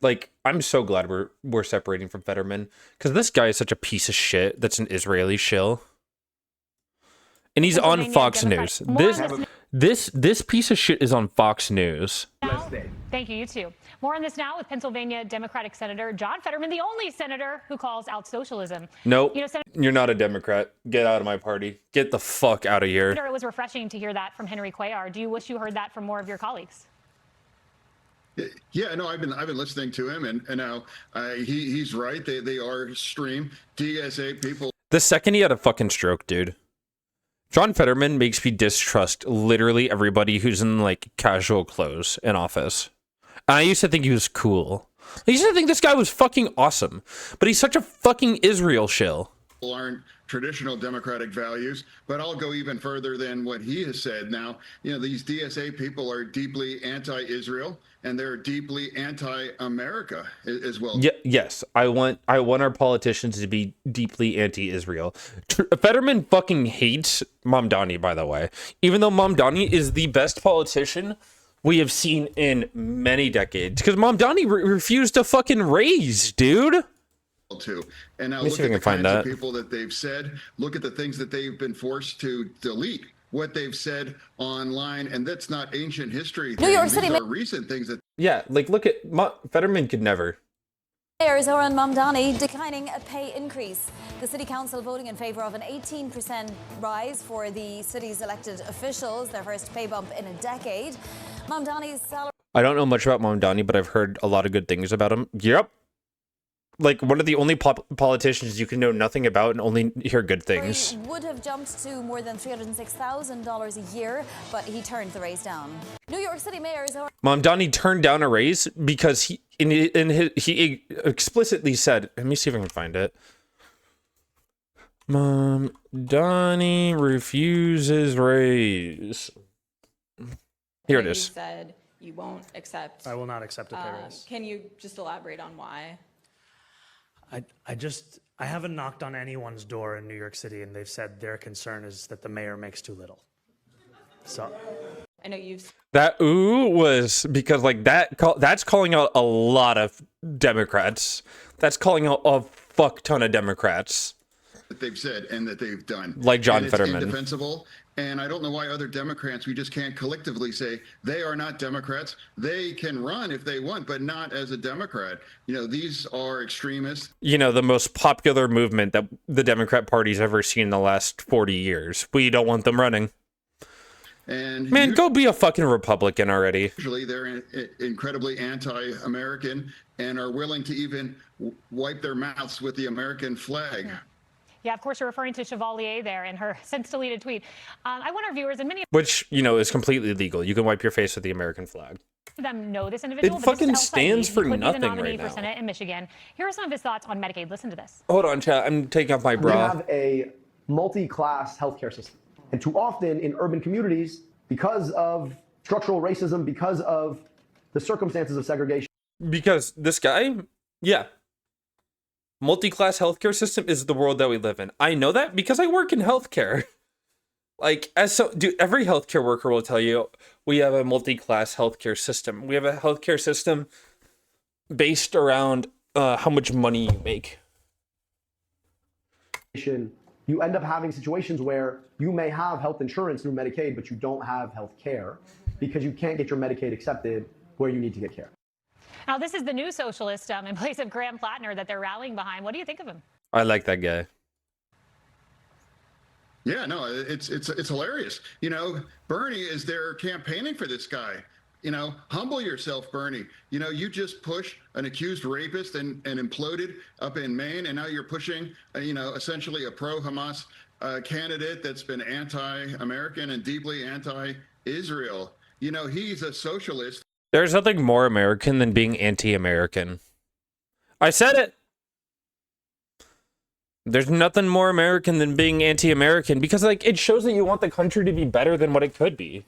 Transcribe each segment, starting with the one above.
Like, I'm so glad we're separating from Fetterman, because this guy is such a piece of shit. That's an Israeli shill, and he's on Fox News. This piece of shit is on Fox News. Thank you. You too. More on this now with Pennsylvania Democratic Senator John Fetterman, the only senator who calls out socialism. Nope, you're not a Democrat. Get out of my party. Get the fuck out of here. It was refreshing to hear that from Henry Cuellar. Do you wish you heard that from more of your colleagues? Yeah, no, I've been listening to him, and now he's right. They are extreme DSA people. The second he had a fucking stroke, dude. John Fetterman makes me distrust literally everybody who's in like casual clothes in office. And I used to think he was cool. I used to think this guy was fucking awesome, but he's such a fucking Israel shill. Aren't traditional democratic values, but I'll go even further than what he has said. Now, you know, these DSA people are deeply anti-Israel, and they're deeply anti-America as well. Yeah, yes, I want our politicians to be deeply anti-Israel. Fetterman fucking hates Mamdani, by the way, even though Mamdani is the best politician we have seen in many decades, because Mamdani refused to fucking raise, dude. Too. And now look at the kinds of people that they've said. Look at the things that they've been forced to delete, what they've said online, and that's not ancient history. New York City These are recent things that. Yeah, like look at Fetterman could never. Mayor Zoran Mamdani declining a pay increase. The city council voting in favor of an 18% rise for the city's elected officials, their first pay bump in a decade. Mamdani's salary. I don't know much about Mamdani, but I've heard a lot of good things about him. Yep. Like one of the only politicians you can know nothing about and only hear good things. Would have jumped to more than $306,000 a year, but he turned the raise down. New York City Mayor Zoran Mamdani turned down a raise because he explicitly said, let me see if I can find it. Mamdani refuses raise. Here it is. You said you won't accept. I will not accept a pay raise. Can you just elaborate on why? I haven't knocked on anyone's door in New York City, and they've said their concern is that the mayor makes too little. So I know you've. That ooh was because like that's calling out a lot of Democrats. That's calling out a fuck ton of Democrats. That they've said and that they've done. Like John and Fetterman. It's indefensible. And I don't know why other Democrats, we just can't collectively say they are not Democrats. They can run if they want, but not as a Democrat. You know, these are extremists. You know, the most popular movement that the Democrat Party's ever seen in the last 40 years. We don't want them running. And man, go be a fucking Republican already. Usually they're incredibly anti-American and are willing to even wipe their mouths with the American flag. Yeah, of course, you're referring to Chevalier there in her since deleted tweet. I want our viewers and many which, you know, is completely legal. You can wipe your face with the American flag. of them know this individual. It fucking stands for nothing right now. He could be the nominee for Senate in Michigan. Here are some of his thoughts on Medicaid. Listen to this. Hold on, chat. I'm taking off my bra. We have a multi-class healthcare system. And too often in urban communities, because of structural racism, because of the circumstances of segregation. Because this guy, yeah. Multi-class healthcare system is the world that we live in. I know that because I work in healthcare. Like, dude, every healthcare worker will tell you we have a multi-class healthcare system. We have a healthcare system based around how much money you make. You end up having situations where you may have health insurance through Medicaid, but you don't have health care because you can't get your Medicaid accepted where you need to get care. Now, this is the new socialist in place of Graham Plattner that they're rallying behind. What do you think of him? I like that guy. Yeah, no, it's hilarious. You know, Bernie is there campaigning for this guy. You know, humble yourself, Bernie. You know, you just push an accused rapist and imploded up in Maine, and now you're pushing, you know, essentially a pro-Hamas candidate that's been anti-American and deeply anti-Israel. You know, he's a socialist. There's nothing more American than being anti-American. I said it. There's nothing more American than being anti-American because, like, it shows that you want the country to be better than what it could be.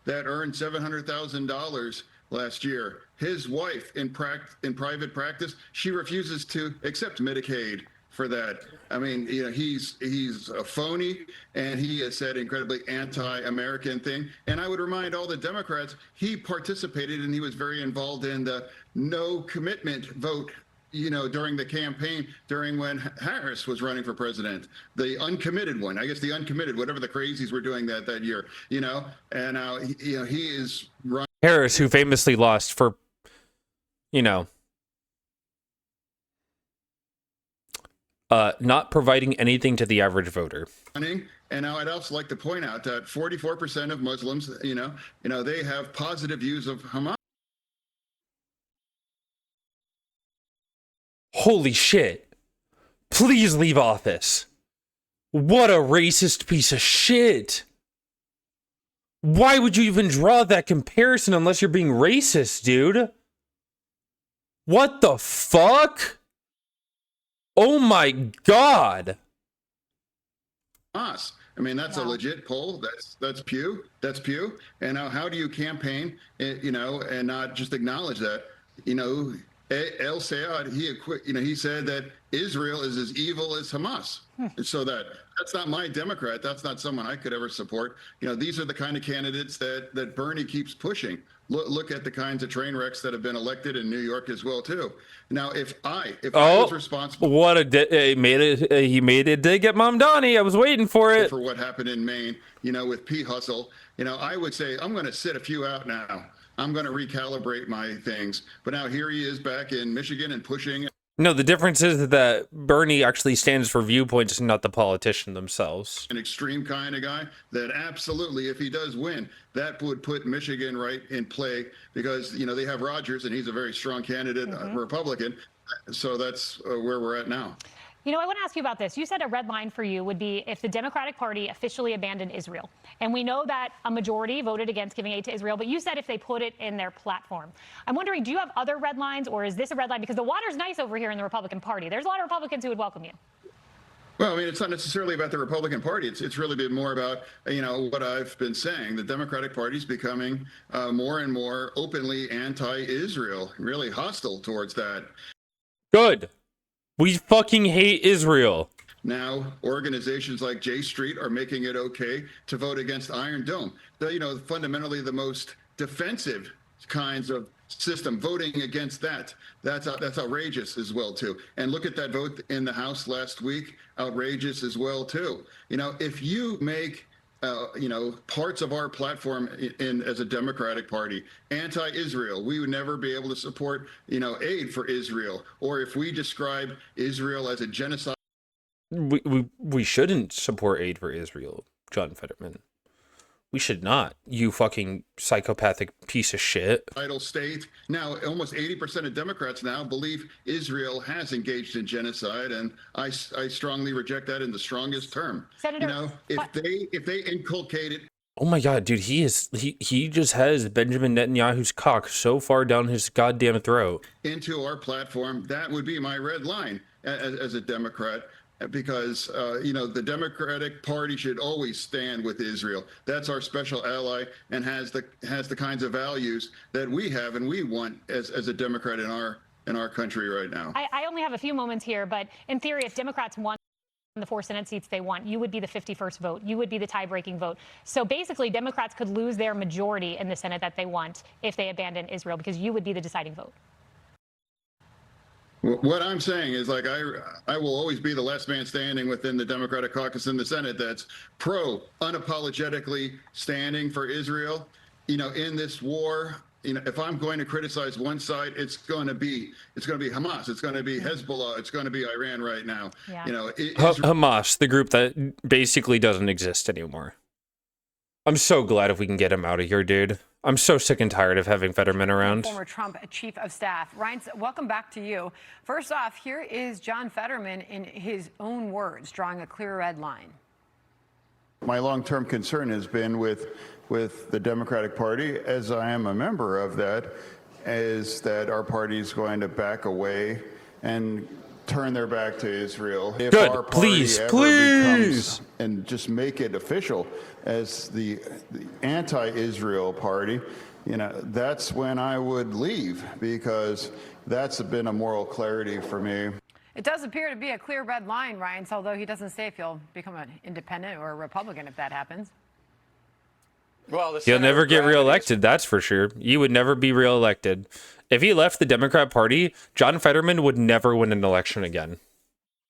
That earned $700,000 last year. His wife, in private practice, she refuses to accept Medicaid. for that. I mean, you know, he's a phony, and he has said incredibly anti-American thing. And I would remind all the Democrats, he participated and he was very involved in the no commitment vote, you know, during the campaign, during when Harris was running for president, the uncommitted one, I guess the uncommitted, whatever the crazies were doing that year, you know, and now, you know, he is running. Harris, who famously lost for, you know, not providing anything to the average voter. And now I'd also like to point out that 44% of Muslims, you know, they have positive views of Hamas. Holy shit. Please leave office. What a racist piece of shit. Why would you even draw that comparison unless you're being racist, dude? What the fuck? Oh my God. Hamas. I mean, that's a legit poll. That's Pew. That's Pew. And now, how do you campaign, you know, and not just acknowledge that? You know, El Sayed, he said that Israel is as evil as Hamas. So that's not my Democrat. That's not someone I could ever support. You know, these are the kind of candidates that Bernie keeps pushing. Look at the kinds of train wrecks that have been elected in New York as well too. Now, if I was responsible, what he made it dig at Mamdani. I was waiting for it. For what happened in Maine, you know, with P. Hustle, you know, I would say I'm going to sit a few out now. I'm going to recalibrate my things. But now here he is back in Michigan and pushing. No, the difference is that Bernie actually stands for viewpoints, not the politician themselves. An extreme kind of guy that absolutely, if he does win, that would put Michigan right in play because, you know, they have Rogers and he's a very strong candidate, Republican. So that's where we're at now. You know, I want to ask you about this. You said a red line for you would be if the Democratic Party officially abandoned Israel. And we know that a majority voted against giving aid to Israel, but you said if they put it in their platform. I'm wondering, do you have other red lines, or is this a red line? Because the water's nice over here in the Republican Party. There's a lot of Republicans who would welcome you. Well, I mean, it's not necessarily about the Republican Party. It's really been more about, you know, what I've been saying. The Democratic Party is becoming more and more openly anti-Israel, really hostile towards that. Good. We fucking hate Israel. Now, organizations like J Street are making it okay to vote against Iron Dome. You know, fundamentally the most defensive kinds of system, voting against that's outrageous as well too. And look at that vote in the House last week, outrageous as well too. You know, if you make you know, parts of our platform as a Democratic Party anti-Israel, we would never be able to support, you know, aid for Israel. Or if we describe Israel as a genocide, we shouldn't support aid for Israel, John Fetterman. We should not, you fucking psychopathic piece of shit. State. Now, almost 80% of Democrats now believe Israel has engaged in genocide, and I strongly reject that in the strongest term. Senator, you know, if they inculcate it. Oh my God, dude, he just has Benjamin Netanyahu's cock so far down his goddamn throat. Into our platform, that would be my red line as a Democrat. Because, you know, the Democratic Party should always stand with Israel. That's our special ally and has the kinds of values that we have and we want as a Democrat in our country right now. I only have a few moments here, but in theory, if Democrats won the 4 Senate seats they want, you would be the 51st vote. You would be the tie-breaking vote. So basically, Democrats could lose their majority in the Senate that they want if they abandon Israel, because you would be the deciding vote. What I'm saying is, like, I will always be the last man standing within the Democratic caucus in the Senate that's unapologetically standing for Israel. You know, in this war, you know, if I'm going to criticize one side, it's going to be Hamas, it's going to be Hezbollah, it's going to be Iran right now. Yeah. You know, Hamas, the group that basically doesn't exist anymore. I'm so glad if we can get him out of here, dude. I'm so sick and tired of having Fetterman around. Former Trump chief of staff. Ryan, welcome back to you. First off, here is John Fetterman in his own words, drawing a clear red line. My long-term concern has been with the Democratic Party, as I am a member of that, is that our party is going to back away and turn their back to Israel. If Good. our party Please. becomes, and just make it official as the anti-Israel party, you know, that's when I would leave, because that's been a moral clarity for me. It does appear to be a clear red line, Ryan, although he doesn't say if he'll become an independent or a Republican if that happens. Well, he'll never get reelected, that's for sure. He would never be reelected. If he left the Democrat Party, John Fetterman would never win an election again.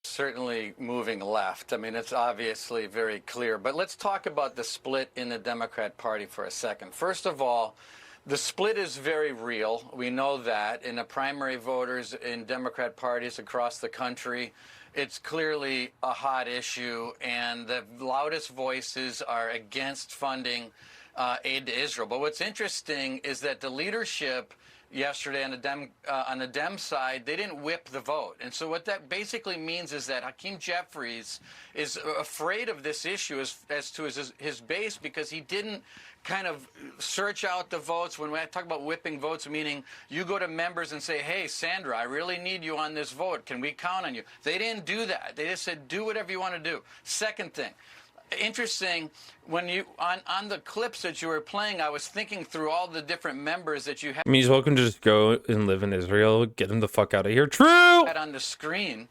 Certainly moving left. I mean, it's obviously very clear. But let's talk about the split in the Democrat Party for a second. First of all, the split is very real. We know that. In the primary voters in Democrat parties across the country, it's clearly a hot issue, and the loudest voices are against funding aid to Israel. But what's interesting is that the leadership yesterday on the Dem side, they didn't whip the vote. And so what that basically means is that Hakeem Jeffries is afraid of this issue as to his base, because he didn't kind of search out the votes. When I talk about whipping votes, meaning you go to members and say, hey, Sandra, I really need you on this vote. Can we count on you? They didn't do that. They just said, do whatever you want to do. Second thing, interesting, when you on the clips that you were playing, I was thinking through all the different members that you had. I mean, he's welcome to just go and live in Israel. Get him the fuck out of here. True! On the screen.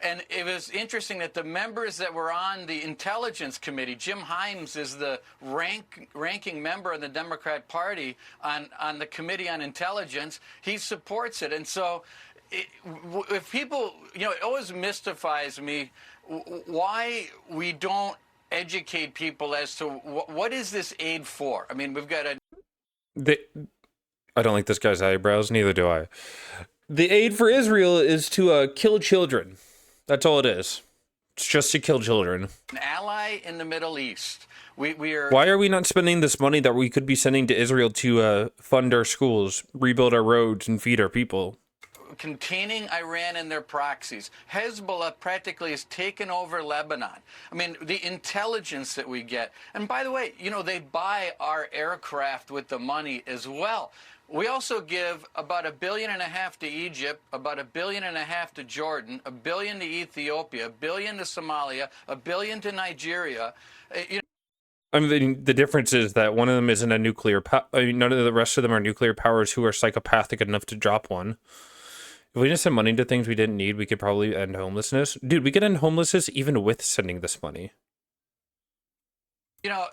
And it was interesting that the members that were on the Intelligence Committee, Jim Himes is the ranking member of the Democrat Party on the Committee on Intelligence. He supports it. And so if people, it always mystifies me why we don't educate people as to what is this aid for. I mean, we've got I don't like this guy's eyebrows, neither do I. The aid for Israel is to kill children. That's all it is. It's just to kill children. An ally in the Middle East. We are. Why are we not spending this money that we could be sending to Israel to fund our schools, rebuild our roads, and feed our people? Containing Iran and their proxies. Hezbollah practically has taken over Lebanon. I mean, the intelligence that we get. And by the way, they buy our aircraft with the money as well. We also give about $1.5 billion to Egypt, about $1.5 billion to Jordan, $1 billion to Ethiopia, $1 billion to Somalia, $1 billion to Nigeria. I mean, the difference is that one of them isn't a nuclear none of the rest of them are nuclear powers who are psychopathic enough to drop one. If we just send money to things we didn't need, we could probably end homelessness. Dude, we could end homelessness even with sending this money. There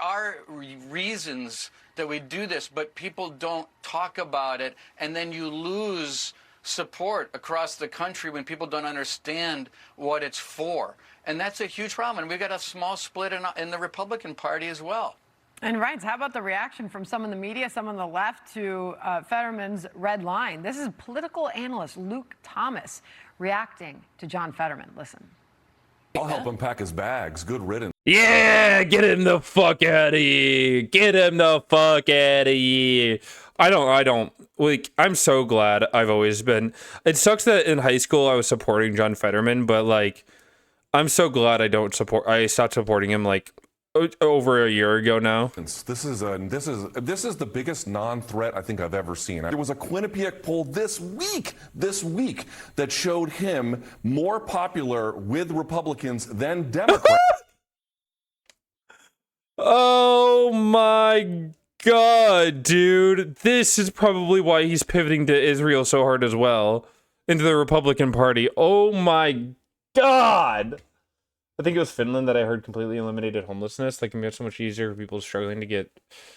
are reasons that we do this, but people don't talk about it, and then you lose support across the country when people don't understand what it's for. And that's a huge problem. And we've got a small split in the Republican Party as well. And Ryan, how about the reaction from some in the media, some on the left, to Fetterman's red line? This is political analyst Luke Thomas reacting to John Fetterman. Listen. I'll help him pack his bags. Good riddance. Yeah, get him the fuck out of here. Get him the fuck out of here. I don't like, I'm so glad I've always been. It sucks that in high school I was supporting John Fetterman, but like, I'm so glad I stopped supporting him like over a year ago now. This is the biggest non-threat I think I've ever seen. There was a Quinnipiac poll this week that showed him more popular with Republicans than Democrats. Oh my God, dude. This is probably why he's pivoting to Israel so hard as well, into the Republican Party. Oh my God. I think it was Finland that I heard completely eliminated homelessness. Like, it made it so much easier for people struggling to get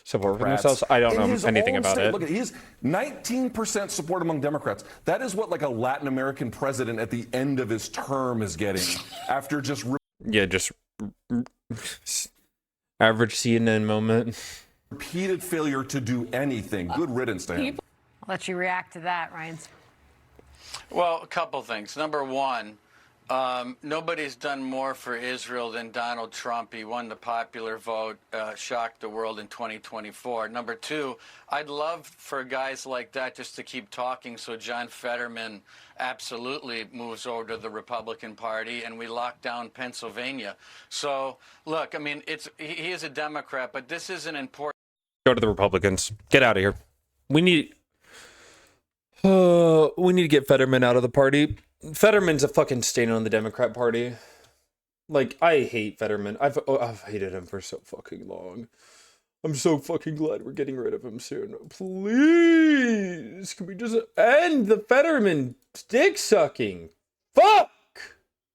support for themselves. I don't know anything about it. Look at he's 19% support among Democrats. That is what like a Latin American president at the end of his term is getting after just just average CNN moment. Repeated failure to do anything. Good riddance to him. I'll let you react to that, Ryan. Well, a couple things. Number one, nobody's done more for Israel than Donald Trump. He won the popular vote, shocked the world in 2024. Number two, I'd love for guys like that just to keep talking so John Fetterman absolutely moves over to the Republican Party and we lock down Pennsylvania. So, look, I mean, he is a Democrat, but this is an important... Go to the Republicans. Get out of here. We need to get Fetterman out of the party. Fetterman's a fucking stain on the Democrat Party. Like, I hate Fetterman. I've hated him for so fucking long. I'm so fucking glad we're getting rid of him soon. Please, can we just end the Fetterman dick sucking? Fuck!